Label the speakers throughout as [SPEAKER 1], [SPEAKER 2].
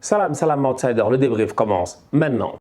[SPEAKER 1] Salam, salam outsider, le débrief commence maintenant.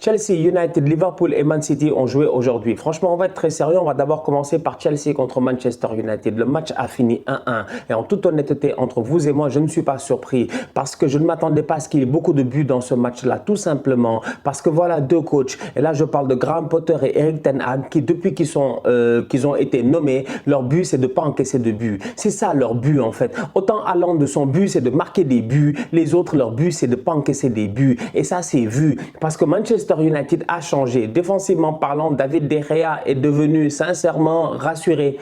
[SPEAKER 1] Chelsea, United, Liverpool et Man City ont joué aujourd'hui. Franchement, on va être très sérieux. On va d'abord commencer par Chelsea contre Manchester United. Le match a fini 1-1. Et en toute honnêteté, entre vous et moi, je ne suis pas surpris parce que je ne m'attendais pas à ce qu'il y ait beaucoup de buts dans ce match-là. Tout simplement parce que voilà deux coachs. Et là, je parle de Graham Potter et Erik ten Hag qui, depuis qu'ils ont été nommés, leur but, c'est de ne pas encaisser de buts. C'est ça leur but en fait. Autant Haaland de son but, c'est de marquer des buts. Les autres, leur but, c'est de ne pas encaisser des buts. Et ça, c'est vu parce que Manchester United a changé. Défensivement parlant, David De Gea est devenu sincèrement rassuré.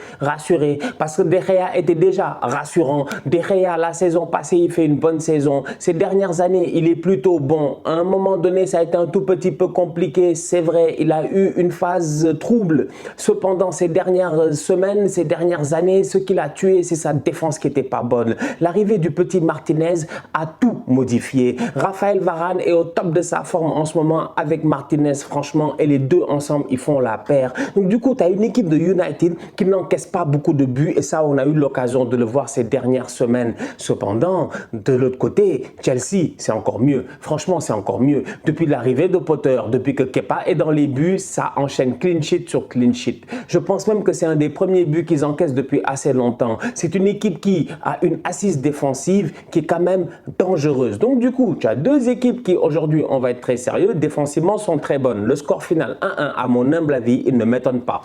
[SPEAKER 1] Parce que De Gea était déjà rassurant. De Gea, la saison passée, il fait une bonne saison. Ces dernières années, il est plutôt bon. À un moment donné, ça a été un tout petit peu compliqué. C'est vrai, il a eu une phase trouble. Cependant, ces dernières semaines, ces dernières années, ce qu'il a tué, c'est sa défense qui n'était pas bonne. L'arrivée du petit Martinez a tout modifié. Raphaël Varane est au top de sa forme en ce moment avec Martinez, franchement, et les deux ensemble, ils font la paire. Donc du coup, tu as une équipe de United qui n'encaisse pas beaucoup de buts et ça, on a eu l'occasion de le voir ces dernières semaines. Cependant, de l'autre côté, Chelsea, c'est encore mieux. Franchement, c'est encore mieux. Depuis l'arrivée de Potter, depuis que Kepa est dans les buts, ça enchaîne clean sheet sur clean sheet. Je pense même que c'est un des premiers buts qu'ils encaissent depuis assez longtemps. C'est une équipe qui a une assise défensive qui est quand même dangereuse. Donc du coup, tu as deux équipes qui aujourd'hui, on va être très sérieux, défensivement sont très bonnes. Le score final 1-1, à mon humble avis, il ne m'étonne pas.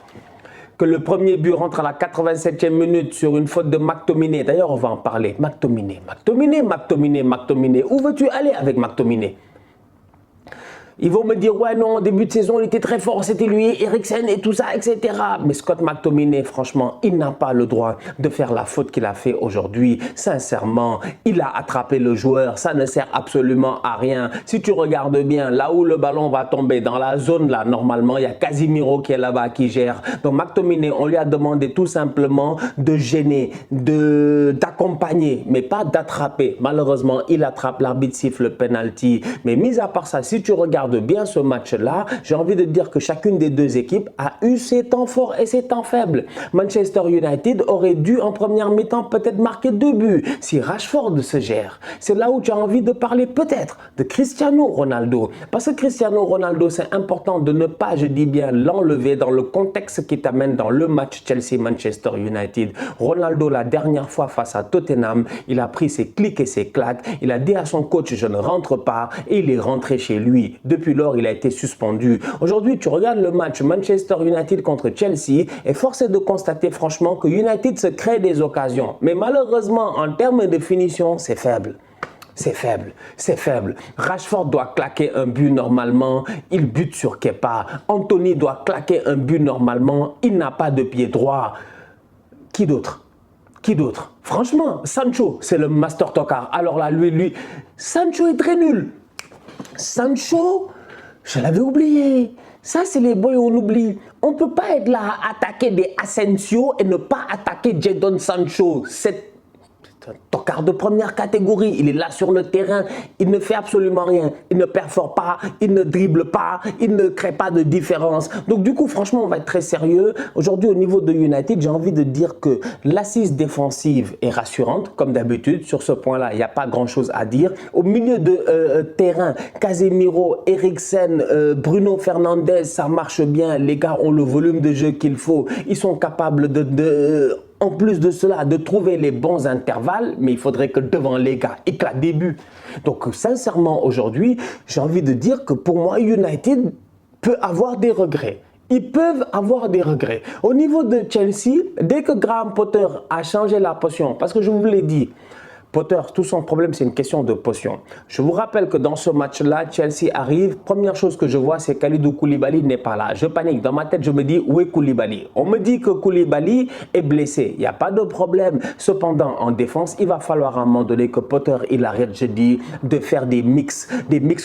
[SPEAKER 1] Que le premier but rentre à la 87e minute sur une faute de McTominay. D'ailleurs, on va en parler. McTominay. Où veux-tu aller avec McTominay? Ils vont me dire, ouais, non, en début de saison, il était très fort, c'était lui, Eriksen et tout ça, etc. Mais Scott McTominay, franchement, il n'a pas le droit de faire la faute qu'il a fait aujourd'hui. Sincèrement, il a attrapé le joueur, ça ne sert absolument à rien. Si tu regardes bien, là où le ballon va tomber, dans la zone là, normalement, il y a Casemiro qui est là-bas, qui gère. Donc McTominay, on lui a demandé tout simplement de gêner, d'accompagner, mais pas d'attraper. Malheureusement, il attrape, l'arbitre siffle le penalty. Mais mis à part ça, si tu regardes bien ce match-là, j'ai envie de dire que chacune des deux équipes a eu ses temps forts et ses temps faibles. Manchester United aurait dû en première mi-temps peut-être marquer 2 buts si Rashford se gère. C'est là où tu as envie de parler peut-être de Cristiano Ronaldo. Parce que Cristiano Ronaldo, c'est important de ne pas, je dis bien, l'enlever dans le contexte qui t'amène dans le match Chelsea-Manchester United. Ronaldo, la dernière fois face à Tottenham, il a pris ses clics et ses claques. Il a dit à son coach, je ne rentre pas, et il est rentré chez lui. Depuis lors, il a été suspendu. Aujourd'hui, tu regardes le match Manchester United contre Chelsea et force est de constater franchement que United se crée des occasions. Mais malheureusement, en termes de finition, c'est faible. C'est faible. Rashford doit claquer un but normalement, il bute sur Kepa. Anthony doit claquer un but normalement, il n'a pas de pied droit. Qui d'autre? Franchement, Sancho, c'est le master tocard. Alors là, lui, Sancho est très nul. Sancho, je l'avais oublié. Ça, c'est les boys, on oublie. On ne peut pas être là à attaquer des Asensio et ne pas attaquer Jadon Sancho. C'est un tocard de première catégorie. Il est là sur le terrain. Il ne fait absolument rien. Il ne perfore pas. Il ne dribble pas. Il ne crée pas de différence. Donc, du coup, franchement, on va être très sérieux. Aujourd'hui, au niveau de United, j'ai envie de dire que l'assise défensive est rassurante, comme d'habitude. Sur ce point-là, il n'y a pas grand-chose à dire. Au milieu de terrain, Casemiro, Eriksen, Bruno Fernandes, ça marche bien. Les gars ont le volume de jeu qu'il faut. Ils sont capables en plus de cela, de trouver les bons intervalles, mais il faudrait que devant les gars éclatent des buts. Donc sincèrement, aujourd'hui, j'ai envie de dire que pour moi, United peut avoir des regrets. Ils peuvent avoir des regrets. Au niveau de Chelsea, dès que Graham Potter a changé la potion, parce que je vous l'ai dit, Potter, tout son problème, c'est une question de potion. Je vous rappelle que dans ce match-là, Chelsea arrive. Première chose que je vois, c'est Kalidou Koulibaly n'est pas là. Je panique. Dans ma tête, je me dis, où est Koulibaly? On me dit que Koulibaly est blessé. Il n'y a pas de problème. Cependant, en défense, il va falloir à un moment donné que Potter, il arrête, je dis, de faire des mix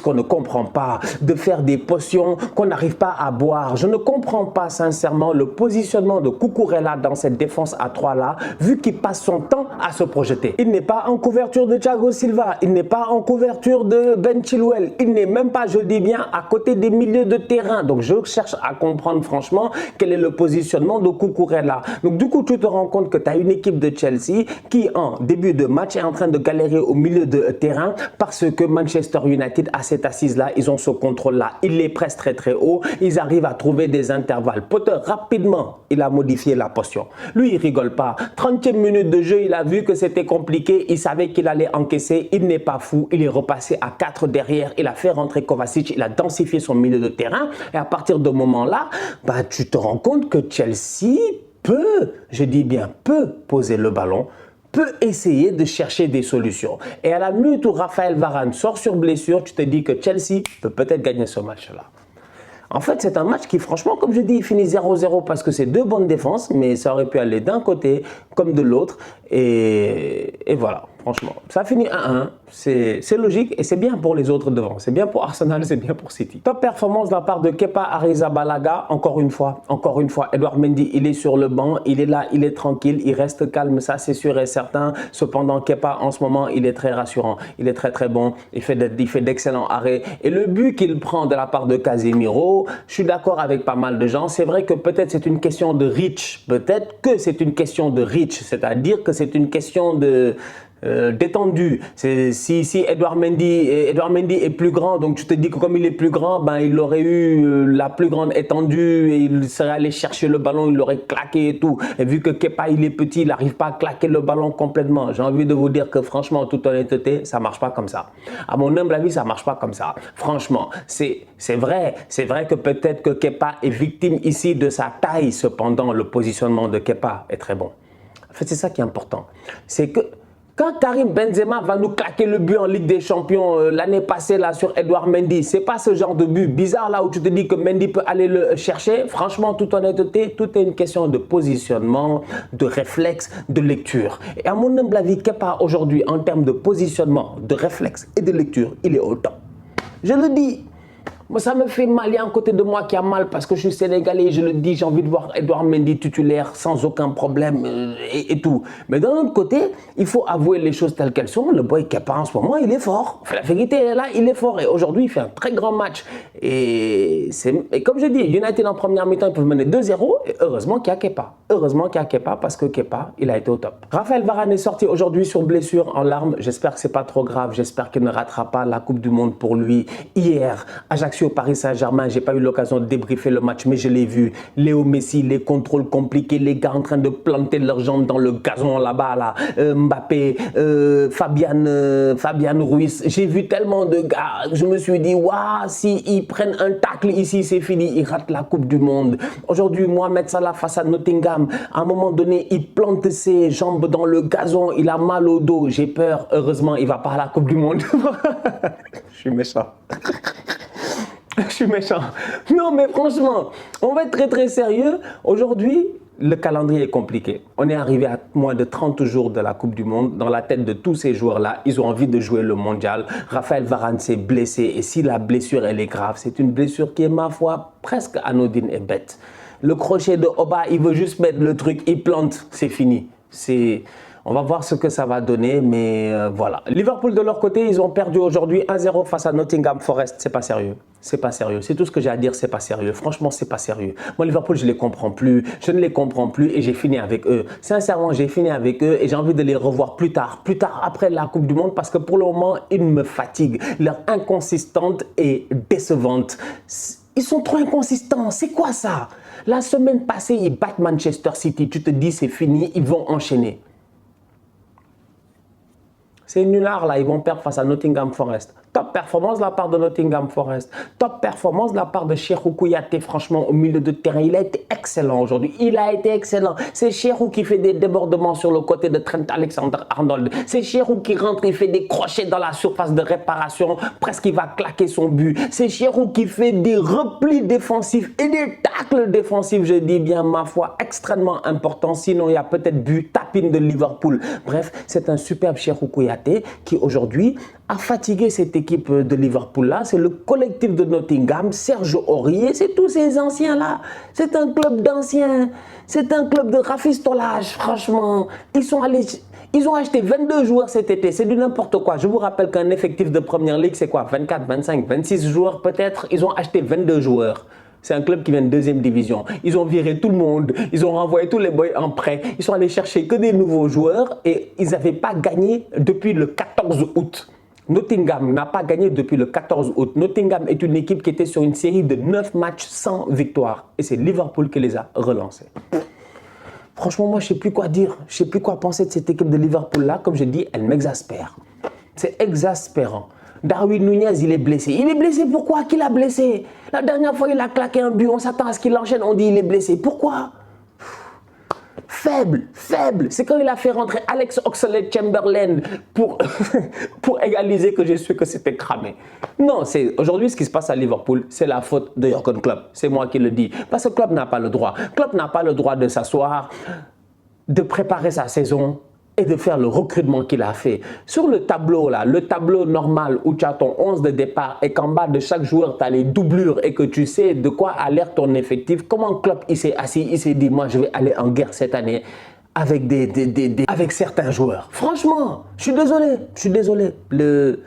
[SPEAKER 1] qu'on ne comprend pas, de faire des potions qu'on n'arrive pas à boire. Je ne comprends pas sincèrement le positionnement de Cucurella dans cette défense à 3 là, vu qu'il passe son temps à se projeter. Il n'est pas en couverture de Thiago Silva, il n'est pas en couverture de Ben Chilwell, il n'est même pas, je dis bien, à côté des milieux de terrain. Donc je cherche à comprendre franchement quel est le positionnement de Cucurella. Donc du coup, tu te rends compte que tu as une équipe de Chelsea qui, en début de match, est en train de galérer au milieu de terrain parce que Manchester United, à cette assise-là, ils ont ce contrôle-là. Il les presse très très haut, ils arrivent à trouver des intervalles. Potter, rapidement, il a modifié la posture. Lui, il rigole pas. 30e minute de jeu, il a vu que c'était compliqué, il savait qu'il allait encaisser, il n'est pas fou, il est repassé à 4 derrière, il a fait rentrer Kovacic, il a densifié son milieu de terrain et à partir de ce moment-là, bah, tu te rends compte que Chelsea peut, je dis bien peut, poser le ballon, peut essayer de chercher des solutions. Et à la minute où Raphaël Varane sort sur blessure, tu te dis que Chelsea peut peut-être gagner ce match-là. En fait, c'est un match qui, franchement, comme je dis, il finit 0-0 parce que c'est deux bonnes défenses, mais ça aurait pu aller d'un côté comme de l'autre. Et voilà, franchement, ça finit 1-1. C'est logique et c'est bien pour les autres devant. C'est bien pour Arsenal, c'est bien pour City. Top performance de la part de Kepa Arrizabalaga. Encore une fois, Edouard Mendy, il est sur le banc, il est là, il est tranquille, il reste calme, ça c'est sûr et certain. Cependant, Kepa, en ce moment, il est très rassurant. Il est très très bon, il fait d'excellents arrêts. Et le but qu'il prend de la part de Casemiro, je suis d'accord avec pas mal de gens. C'est vrai que peut-être c'est une question de reach. Peut-être que c'est une question de reach, c'est-à-dire que c'est une question de détendu. Si Edouard Mendy est plus grand, donc tu te dis que comme il est plus grand, ben, il aurait eu la plus grande étendue et il serait allé chercher le ballon, il l'aurait claqué et tout. Et vu que Kepa il est petit, il n'arrive pas à claquer le ballon complètement. J'ai envie de vous dire que franchement, en toute honnêteté, ça marche pas comme ça. À mon humble avis, ça marche pas comme ça. Franchement, c'est vrai que peut-être que Kepa est victime ici de sa taille. Cependant, le positionnement de Kepa est très bon. En fait, c'est ça qui est important. C'est que quand Karim Benzema va nous claquer le but en Ligue des Champions l'année passée là sur Edouard Mendy, c'est pas ce genre de but bizarre là où tu te dis que Mendy peut aller le chercher. Franchement, toute honnêteté, tout est une question de positionnement, de réflexe, de lecture. Et à mon humble avis, Kepa aujourd'hui en termes de positionnement, de réflexe et de lecture, il est au top. Je le dis. Moi, ça me fait mal, il y a un côté de moi qui a mal parce que je suis sénégalais, je le dis, j'ai envie de voir Edouard Mendy titulaire sans aucun problème et tout. Mais d'un autre côté, il faut avouer les choses telles qu'elles sont. Le boy Kepa en ce moment, il est fort. La vérité est là, il est fort. Et aujourd'hui, il fait un très grand match. Et comme je dis, United en première mi-temps, ils peuvent mener 2-0. Et heureusement qu'il y a Kepa. Heureusement qu'il y a Kepa parce que Kepa, il a été au top. Raphaël Varane est sorti aujourd'hui sur blessure en larmes. J'espère que c'est pas trop grave. J'espère qu'il ne ratera pas la Coupe du Monde pour lui. Hier, Ajaccio au Paris Saint-Germain, j'ai pas eu l'occasion de débriefer le match, mais je l'ai vu. Léo Messi, les contrôles compliqués, les gars en train de planter leurs jambes dans le gazon là-bas, là. Mbappé, Fabian Ruiz. J'ai vu tellement de gars. Je me suis dit, waouh, s'ils prennent un tacle ici, c'est fini. Ils ratent la Coupe du Monde. Aujourd'hui, Mohamed Salah face à Nottingham. À un moment donné, il plante ses jambes dans le gazon. Il a mal au dos. J'ai peur. Heureusement, il va pas à la Coupe du Monde. Je suis méchant. Je suis méchant. Non, mais franchement, on va être très très sérieux. Aujourd'hui, le calendrier est compliqué. On est arrivé à moins de 30 jours de la Coupe du Monde. Dans la tête de tous ces joueurs-là, ils ont envie de jouer le mondial. Raphaël Varane s'est blessé et si la blessure elle est grave, c'est une blessure qui est, ma foi, presque anodine et bête. Le crochet de Oba, il veut juste mettre le truc, il plante, c'est fini. On va voir ce que ça va donner, mais voilà. Liverpool, de leur côté, ils ont perdu aujourd'hui 1-0 face à Nottingham Forest. C'est pas sérieux. C'est pas sérieux. C'est tout ce que j'ai à dire, c'est pas sérieux. Franchement, c'est pas sérieux. Moi, Liverpool, je les comprends plus. Je ne les comprends plus et j'ai fini avec eux. Sincèrement, j'ai fini avec eux et j'ai envie de les revoir plus tard après la Coupe du Monde parce que pour le moment, ils me fatiguent. Leur inconsistante est décevante. Ils sont trop inconsistants. C'est quoi ça? La semaine passée, ils battent Manchester City. Tu te dis, c'est fini, ils vont enchaîner. C'est nulard là, ils vont perdre face à Nottingham Forest. Top performance de la part de Nottingham Forest. Top performance de la part de Cheikhou Kouyaté, franchement, au milieu de terrain. Il a été excellent aujourd'hui. Il a été excellent. C'est Cheikhou qui fait des débordements sur le côté de Trent Alexander-Arnold. C'est Cheikhou qui rentre, il fait des crochets dans la surface de réparation. Presque il va claquer son but. C'est Cheikhou qui fait des replis défensifs et des tacles défensifs, je dis bien, ma foi, extrêmement important. Sinon, il y a peut-être but, tapine de Liverpool. Bref, c'est un superbe Cheikhou Kouyaté. United qui aujourd'hui a fatigué cette équipe de Liverpool-là. C'est le collectif de Nottingham, Serge Aurier, c'est tous ces anciens-là. C'est un club d'anciens, c'est un club de rafistolage, franchement. Ils ont acheté 22 joueurs cet été, c'est du n'importe quoi. Je vous rappelle qu'un effectif de Première Ligue, c'est quoi? 24, 25, 26 joueurs peut-être. Ils ont acheté 22 joueurs. C'est un club qui vient de deuxième division. Ils ont viré tout le monde. Ils ont renvoyé tous les boys en prêt. Ils sont allés chercher que des nouveaux joueurs et ils n'avaient pas gagné depuis le 14 août. Nottingham n'a pas gagné depuis le 14 août. Nottingham est une équipe qui était sur une série de 9 matchs sans victoire. Et c'est Liverpool qui les a relancés. Franchement, moi, je ne sais plus quoi dire. Je ne sais plus quoi penser de cette équipe de Liverpool-là. Comme je dis, elle m'exaspère. C'est exaspérant. Darwin Nunez, il est blessé. Il est blessé pourquoi? Qui l'a blessé? La dernière fois, il a claqué un but. On s'attend à ce qu'il enchaîne. On dit il est blessé. Pourquoi? Faible, faible. C'est quand il a fait rentrer Alex Oxlade-Chamberlain pour égaliser que j'ai su que c'était cramé. Non, c'est aujourd'hui ce qui se passe à Liverpool, c'est la faute de Jürgen Klopp. C'est moi qui le dis. Parce que Klopp n'a pas le droit. Klopp n'a pas le droit de s'asseoir, de préparer sa saison et de faire le recrutement qu'il a fait. Sur le tableau, là, le tableau normal où tu as ton 11 de départ et qu'en bas de chaque joueur, tu as les doublures et que tu sais de quoi a l'air ton effectif, comment Klopp il s'est assis, il s'est dit, moi je vais aller en guerre cette année avec, avec certains joueurs. Franchement, je suis désolé.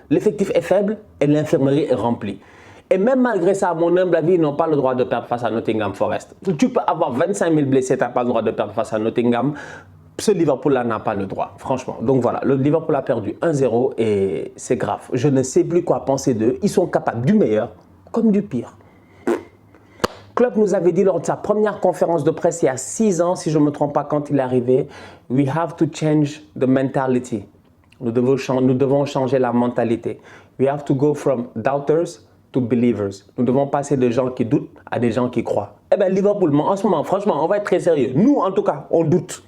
[SPEAKER 1] L'effectif est faible et l'infirmerie est remplie. Et même malgré ça, à mon humble avis, ils n'ont pas le droit de perdre face à Nottingham Forest. Tu peux avoir 25 000 blessés, tu n'as pas le droit de perdre face à Nottingham. Ce Liverpool-là n'a pas le droit, franchement. Donc voilà, le Liverpool a perdu 1-0 et c'est grave. Je ne sais plus quoi penser d'eux. Ils sont capables du meilleur comme du pire. Klopp nous avait dit lors de sa première conférence de presse il y a 6 ans, si je ne me trompe pas quand il est arrivé, « We have to change the mentality ». Nous devons changer la mentalité. « We have to go from doubters to believers ». Nous devons passer de gens qui doutent à des gens qui croient. Eh bien Liverpool, en ce moment, franchement, on va être très sérieux. Nous, en tout cas, on doute.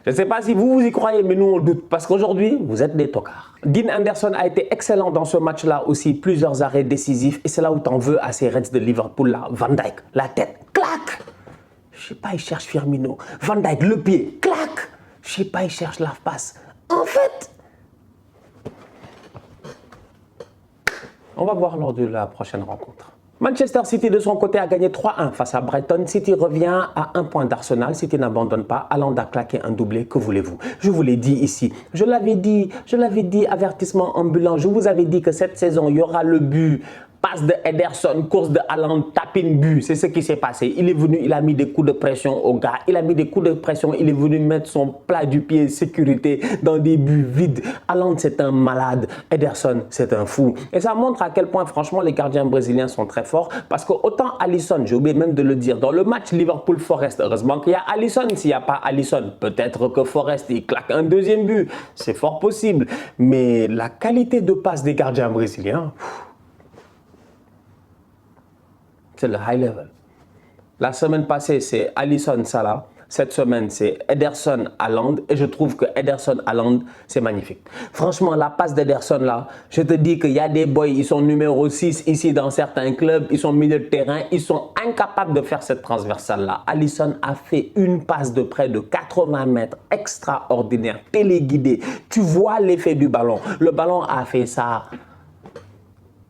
[SPEAKER 1] Je ne sais pas si vous y croyez, mais nous on doute parce qu'aujourd'hui, vous êtes des tocards. Dean Henderson a été excellent dans ce match-là aussi, plusieurs arrêts décisifs et c'est là où t'en veux à ces Reds de Liverpool là. Van Dijk, la tête, clac. Je sais pas, il cherche Firmino. Van Dijk, le pied, clac. Je sais pas, il cherche la passe. En fait, on va voir lors de la prochaine rencontre. Manchester City de son côté a gagné 3-1 face à Brighton. City revient à 1 point d'Arsenal. City n'abandonne pas. Haaland a claqué un doublé. Que voulez-vous? Je vous l'ai dit ici. Je l'avais dit, avertissement ambulant. Je vous avais dit que cette saison, il y aura le but. Passe de Ederson, course de Haaland, tapine but. C'est ce qui s'est passé. Il est venu, il a mis des coups de pression au gars. Il a mis des coups de pression. Il est venu mettre son plat du pied sécurité dans des buts vides. Haaland, c'est un malade. Ederson, c'est un fou. Et ça montre à quel point, franchement, les gardiens brésiliens sont très forts. Parce que autant Alisson, j'ai oublié même de le dire, dans le match Liverpool-Forest, heureusement qu'il y a Alisson. S'il n'y a pas Alisson, peut-être que Forest, il claque un deuxième but. C'est fort possible. Mais la qualité de passe des gardiens brésiliens... c'est le high level. La semaine passée, c'est Alisson Salah. Cette semaine, c'est Ederson Haaland. Et je trouve que Ederson Haaland, c'est magnifique. Franchement, la passe d'Ederson là, je te dis qu'il y a des boys, ils sont numéro 6 ici dans certains clubs. Ils sont milieu de terrain. Ils sont incapables de faire cette transversale là. Alisson a fait une passe de près de 80 mètres. Extraordinaire. Téléguidé. Tu vois l'effet du ballon. Le ballon a fait ça.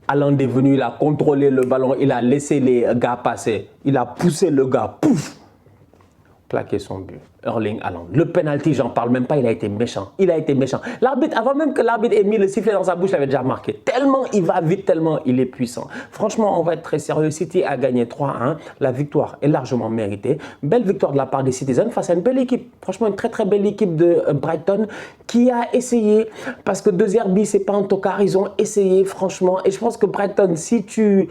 [SPEAKER 1] Haaland est venu, il a contrôlé le ballon, il a laissé les gars passer. Il a poussé le gars, pouf, plaqué son but. Erling Haaland. Le penalty, j'en parle même pas, il a été méchant. Il a été méchant. L'arbitre, avant même que l'arbitre ait mis le sifflet dans sa bouche, il avait déjà marqué. Tellement il va vite, tellement il est puissant. Franchement, on va être très sérieux. City a gagné 3-1. La victoire est largement méritée. Belle victoire de la part des Citizens face à une belle équipe. Franchement, une très très belle équipe de Brighton qui a essayé. Parce que De Zerbi, c'est pas un tocard. Ils ont essayé, franchement. Et je pense que Brighton, si tu...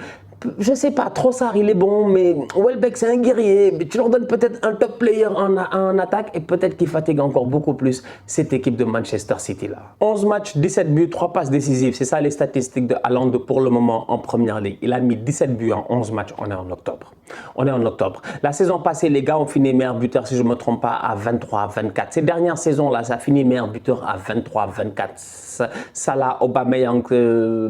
[SPEAKER 1] Je sais pas, Trossard il est bon, mais Welbeck c'est un guerrier. Mais tu leur donnes peut-être un top player en attaque et peut-être qu'il fatigue encore beaucoup plus cette équipe de Manchester City là. 11 matchs, 17 buts, 3 passes décisives. C'est ça les statistiques de Haaland pour le moment en première ligue. Il a mis 17 buts en 11 matchs. On est en octobre. On est en octobre. La saison passée, les gars ont fini meilleur buteur, si je ne me trompe pas, à 23-24. Ces dernières saisons là, ça a fini meilleur buteur à 23-24. Salah, Aubameyang,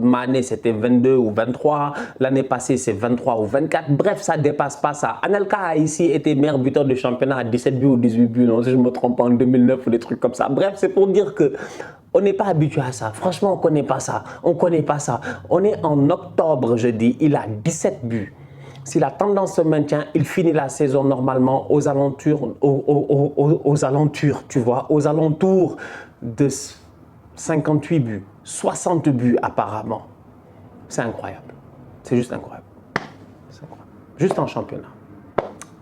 [SPEAKER 1] Mané, c'était 22 ou 23. L'année passée, c'est 23 ou 24. Bref, ça ne dépasse pas ça. Anelka a ici été meilleur buteur du championnat à 17 buts ou 18 buts, non, si je ne me trompe pas, en 2009 ou des trucs comme ça. Bref, c'est pour dire que On n'est pas habitué à ça. Franchement, on ne connaît pas ça. On ne connaît pas ça. On est en octobre, je dis. Il a 17 buts. Si la tendance se maintient, il finit la saison normalement aux alentours, tu vois, aux alentours de 58 buts, 60 buts apparemment. C'est incroyable. C'est juste incroyable. C'est incroyable. Juste en championnat.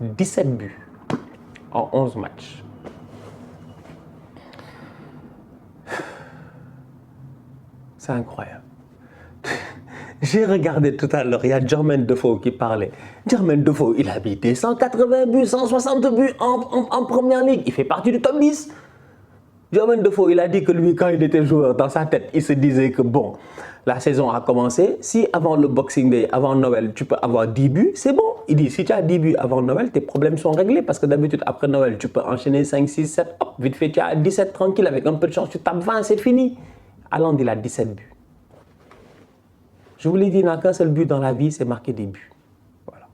[SPEAKER 1] 17 buts en 11 matchs. C'est incroyable. J'ai regardé tout à l'heure, il y a Jermaine Defoe qui parlait. Jermaine Defoe, il a mis 180 buts, 160 buts en première ligue. Il fait partie du top 10. Jermaine Defoe, il a dit que lui, quand il était joueur, dans sa tête, il se disait que bon, la saison a commencé. Si avant le Boxing Day, avant Noël, tu peux avoir 10 buts, c'est bon. Il dit, si tu as 10 buts avant Noël, tes problèmes sont réglés. Parce que d'habitude, après Noël, tu peux enchaîner 5, 6, 7, hop, vite fait, tu as 17 tranquille. Avec un peu de chance, tu tapes 20, c'est fini. Haaland, il a 17 buts. Je vous l'ai dit, il n'a qu'un seul but dans la vie, c'est marquer des buts. Voilà.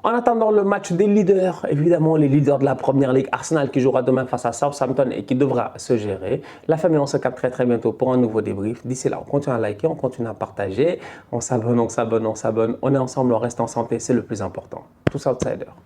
[SPEAKER 1] En attendant le match des leaders, évidemment les leaders de la Première Ligue, Arsenal qui jouera demain face à Southampton et qui devra se gérer. La famille, on se capte très très bientôt pour un nouveau débrief. D'ici là, on continue à liker, on continue à partager. On s'abonne, on s'abonne, on s'abonne. On est ensemble, on reste en santé, c'est le plus important. Tous outsiders.